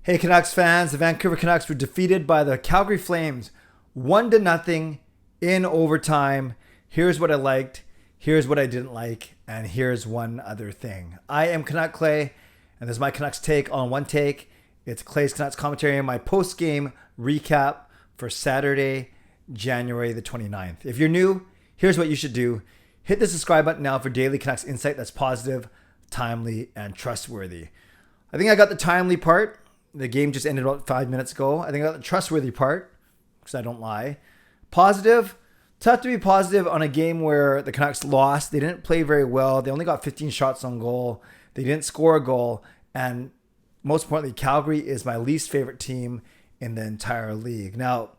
Hey Canucks fans, the Vancouver Canucks were defeated by the Calgary Flames 1-0 in overtime. Here's what I liked, here's what I didn't like, and here's one other thing. I am Canuck Clay, and this is my Canucks take on one take. It's Clay's Canucks commentary and my post-game recap for Saturday, January the 29th. If you're new, here's what you should do. Hit the subscribe button now for daily Canucks insight that's positive, timely, and trustworthy. I think I got the timely part. The game just ended about 5 minutes ago. I think I got the trustworthy part, because I don't lie. Positive. Tough to be positive on a game where the Canucks lost. They didn't play very well. They only got 15 shots on goal. They didn't score a goal. And most importantly, Calgary is my least favorite team in the entire league. Now,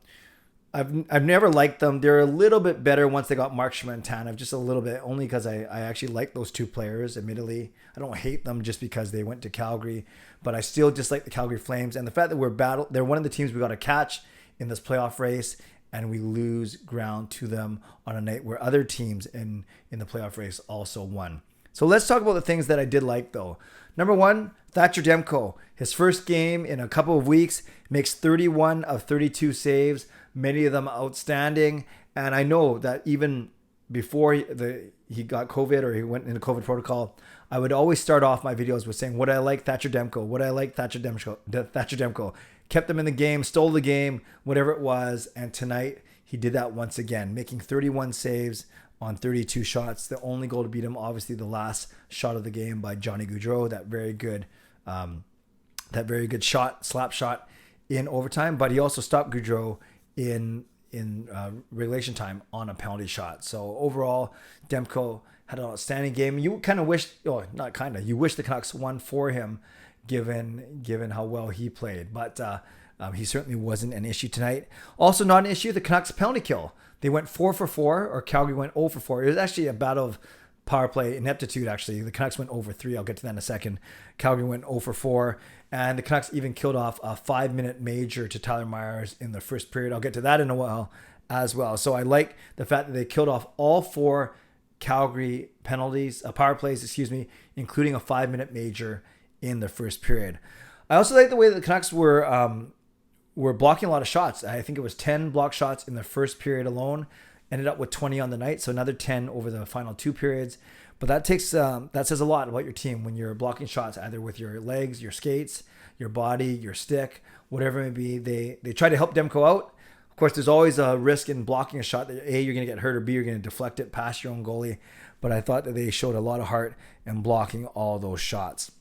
I've never liked them. They're a little bit better once they got Mark Schmentana, just a little bit, only because I actually like those two players, admittedly. I don't hate them just because they went to Calgary, but I still dislike the Calgary Flames. And the fact that they're one of the teams we got to catch in this playoff race, and we lose ground to them on a night where other teams in the playoff race also won. So let's talk about the things that I did like, though. Number one, Thatcher Demko. His first game in a couple of weeks, makes 31 of 32 saves, many of them outstanding. And I know that even before he got COVID or he went into COVID protocol, I would always start off my videos with saying what I like Thatcher Demko. Kept them in the game, stole the game, whatever it was. And tonight he did that once again, making 31 saves on 32 shots. The only goal to beat him, obviously, the last shot of the game by Johnny Gaudreau, that very good shot, slap shot in overtime. But he also stopped Gaudreau in regulation time on a penalty shot. So overall, Demko had an outstanding game. You kind of wish, you wish the Canucks won for him, given how well he played. But he certainly wasn't an issue tonight. Also not an issue, the Canucks penalty kill. They went 4 for 4, or Calgary went 0 for 4. It was actually a battle of power play ineptitude, actually. The Canucks went 0 for 3. I'll get to that in a second. Calgary went 0 for 4. And the Canucks even killed off a 5-minute major to Tyler Myers in the first period. I'll get to that in a while as well. So I like the fact that they killed off all 4 Calgary power plays, including a 5-minute major in the first period. I also like the way that the Canucks were blocking a lot of shots. I think it was 10 block shots in the first period alone. Ended up with 20 on the night, so another 10 over the final 2 periods. But that says a lot about your team when you're blocking shots, either with your legs, your skates, your body, your stick, whatever it may be. They try to help Demko out. Of course, there's always a risk in blocking a shot that A, you're going to get hurt, or B, you're going to deflect it past your own goalie. But I thought that they showed a lot of heart in blocking all those shots.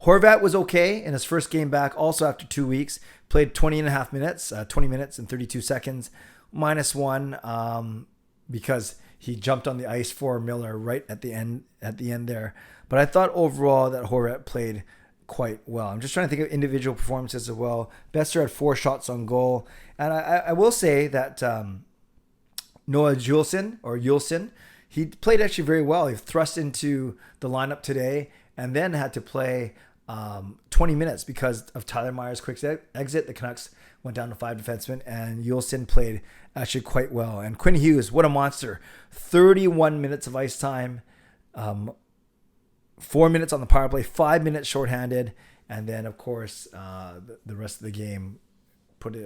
Horvat was okay in his first game back, also after 2 weeks. Played 20 and a half minutes, 20 minutes and 32 seconds, -1 because he jumped on the ice for Miller right at the end there. But I thought overall that Horvat played quite well. I'm just trying to think of individual performances as well. Besser had 4 shots on goal. And I will say that Noah Juulsen, he played actually very well. He thrust into the lineup today and then had to play 20 minutes because of Tyler Myers' quick exit. The Canucks went down to 5 defensemen, and Juulsen played actually quite well. And Quinn Hughes, what a monster. 31 minutes of ice time, 4 minutes on the power play, 5 minutes shorthanded, and then, of course, the rest of the game put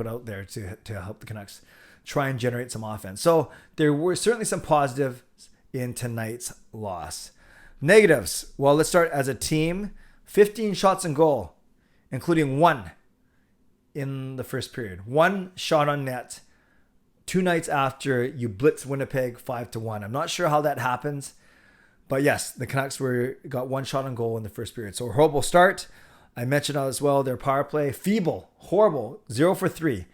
out there to help the Canucks try and generate some offense. So there were certainly some positives in tonight's loss. Negatives. Well, let's start as a team. 15 shots on goal, including 1 in the first period. 1 shot on net 2 nights after you blitz Winnipeg 5-1. I'm not sure how that happens, but yes, the Canucks got 1 shot on goal in the first period. So a horrible start. I mentioned as well their power play. Feeble, horrible, 0 for 3.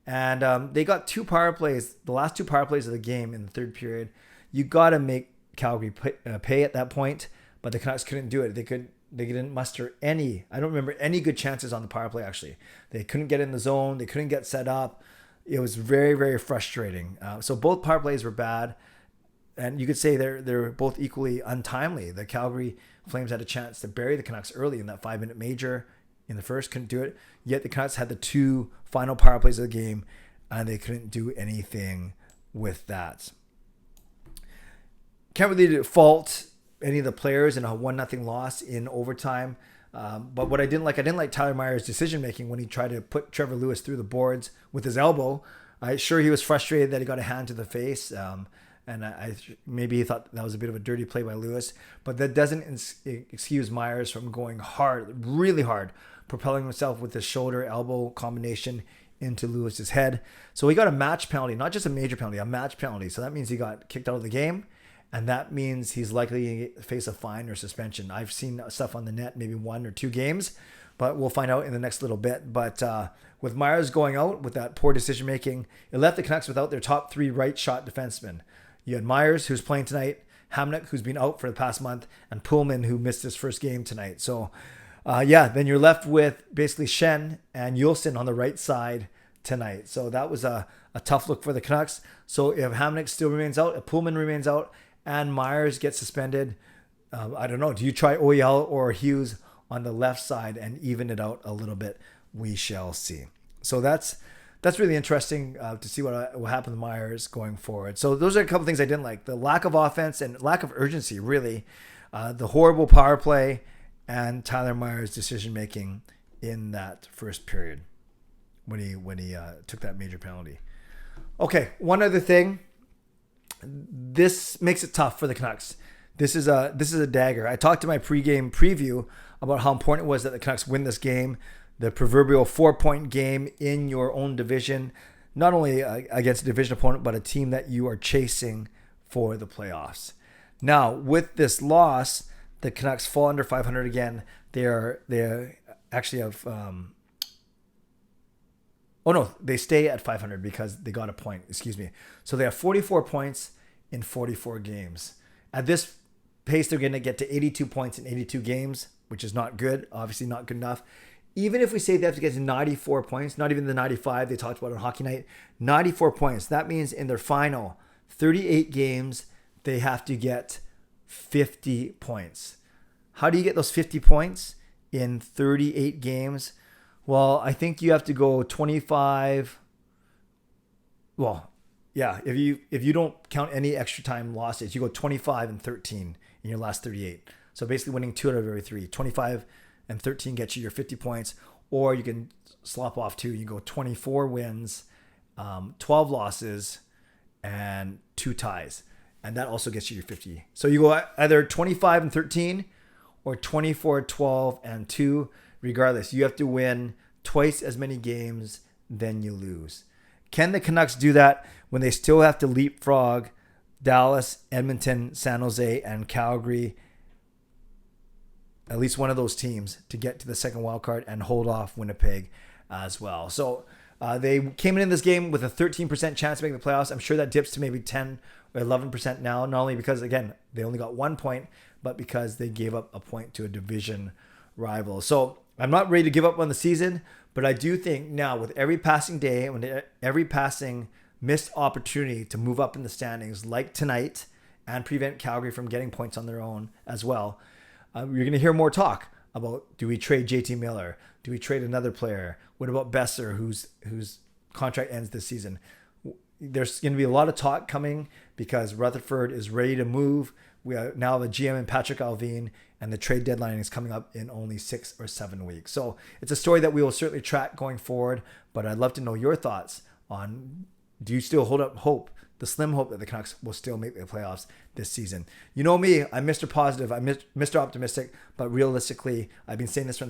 And they got 2 power plays, the last 2 power plays of the game in the third period. You got to make Calgary pay at that point, but the Canucks couldn't do it. They didn't muster any. I don't remember any good chances on the power play, actually. They couldn't get in the zone. They couldn't get set up. It was very, very frustrating. So both power plays were bad. And you could say they're both equally untimely. The Calgary Flames had a chance to bury the Canucks early in that 5-minute major in the first, couldn't do it. Yet the Canucks had the 2 final power plays of the game, and they couldn't do anything with that. Can't really fault any of the players in a 1-0 loss in overtime. But what I didn't like Tyler Myers' decision making when he tried to put Trevor Lewis through the boards with his elbow. Sure, he was frustrated that he got a hand to the face, and maybe he thought that was a bit of a dirty play by Lewis. But that doesn't excuse Myers from going hard, really hard, propelling himself with the shoulder-elbow combination into Lewis's head. So he got a match penalty, not just a major penalty, a match penalty. So that means he got kicked out of the game. And that means he's likely to face a fine or suspension. I've seen stuff on the net, maybe 1 or 2 games, but we'll find out in the next little bit. But with Myers going out with that poor decision making, it left the Canucks without their top 3 right shot defensemen. You had Myers, who's playing tonight, Hamnick, who's been out for the past month, and Pullman, who missed his first game tonight. So, then you're left with basically Schenn and Yulson on the right side tonight. So that was a tough look for the Canucks. So if Hamnick still remains out, if Pullman remains out, and Myers gets suspended, I don't know. Do you try Oyel or Hughes on the left side and even it out a little bit? We shall see. So that's really interesting to see what happened to Myers going forward. So those are a couple things I didn't like. The lack of offense and lack of urgency, really. The horrible power play and Tyler Myers' decision making in that first period when he took that major penalty. Okay, one other thing. This makes it tough for the Canucks. This is a dagger. I talked to my pregame preview about how important it was that the Canucks win this game, the proverbial 4-point game in your own division, not only against a division opponent, but a team that you are chasing for the playoffs. Now, with this loss, the Canucks fall under 500 again. They actually have. They stay at 500 because they got a point. Excuse me. So they have 44 points in 44 games. At this pace, they're going to get to 82 points in 82 games, which is not good. Obviously not good enough. Even if we say they have to get to 94 points, not even the 95 they talked about on Hockey Night, 94 points. That means in their final 38 games, they have to get 50 points. How do you get those 50 points in 38 games? Well, I think you have to go 25. Well, yeah, if you don't count any extra time losses, you go 25 and 13 in your last 38. So basically winning 2 out of every 3. 25 and 13 gets you your 50 points. Or you can slop off 2. You go 24 wins, 12 losses, and 2 ties. And that also gets you your 50. So you go either 25 and 13 or 24, 12, and 2. Regardless, you have to win twice as many games than you lose. Can the Canucks do that when they still have to leapfrog Dallas, Edmonton, San Jose, and Calgary? At least one of those teams to get to the second wild card and hold off Winnipeg as well. So they came in this game with a 13% chance to make the playoffs. I'm sure that dips to maybe 10 or 11% now, not only because, again, they only got 1 point, but because they gave up a point to a division rival. So I'm not ready to give up on the season, but I do think now with every passing day, when every passing missed opportunity to move up in the standings, like tonight, and prevent Calgary from getting points on their own as well, you're going to hear more talk about, do we trade JT Miller? Do we trade another player? What about Besser, whose contract ends this season? There's going to be a lot of talk coming because Rutherford is ready to move. We now have a GM in Patrick Alvin, and the trade deadline is coming up in only 6 or 7 weeks. So it's a story that we will certainly track going forward, but I'd love to know your thoughts on, do you still hold up hope, the slim hope that the Canucks will still make the playoffs this season? You know me, I'm Mr. Positive, I'm Mr. Optimistic, but realistically, I've been saying this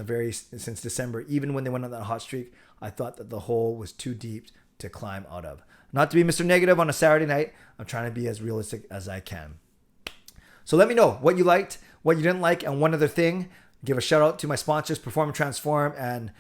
since December. Even when they went on that hot streak, I thought that the hole was too deep to climb out of. Not to be Mr. Negative on a Saturday night, I'm trying to be as realistic as I can. So let me know what you liked, what you didn't like, and one other thing. Give a shout out to my sponsors, Perform and Transform and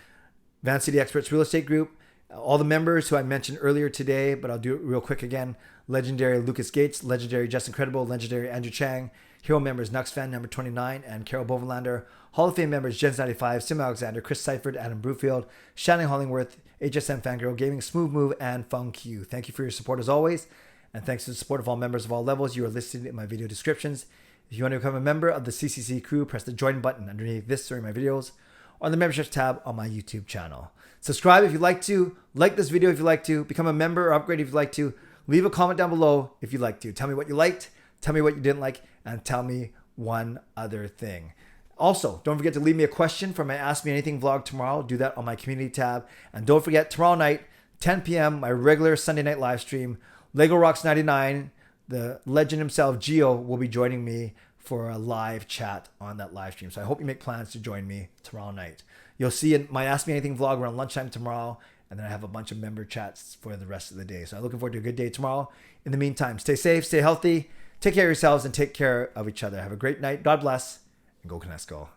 Van City Experts Real Estate Group. All the members who I mentioned earlier today, but I'll do it real quick again. Legendary Lucas Gates, legendary Justin Credible, legendary Andrew Chang, hero members nucksfan number 29 and Carol Bovenlander, Hall of Fame members Jens 95, Sim Alexander, Chris Seifert, Adam Brewfield, Shannon Hollingworth, HSM Fangirl Gaming, Smooth Move, and Funk You. Thank you for your support as always. And thanks to the support of all members of all levels, you are listed in my video descriptions. If you want to become a member of the CCC Crew, press the join button underneath this during my videos or the memberships tab on my YouTube channel. Subscribe if you'd like to, like this video if you'd like to, become a member or upgrade if you'd like to, leave a comment down below if you'd like to. Tell me what you liked, tell me what you didn't like, and tell me one other thing. Also, don't forget to leave me a question for my Ask Me Anything vlog tomorrow. Do that on my community tab. And don't forget, tomorrow night, 10 p.m., my regular Sunday night live stream, Lego Rocks 99, the legend himself, Gio, will be joining me for a live chat on that live stream. So I hope you make plans to join me tomorrow night. You'll see in my Ask Me Anything vlog around lunchtime tomorrow, and then I have a bunch of member chats for the rest of the day. So I'm looking forward to a good day tomorrow. In the meantime, stay safe, stay healthy, take care of yourselves, and take care of each other. Have a great night. God bless, and go Canucks go.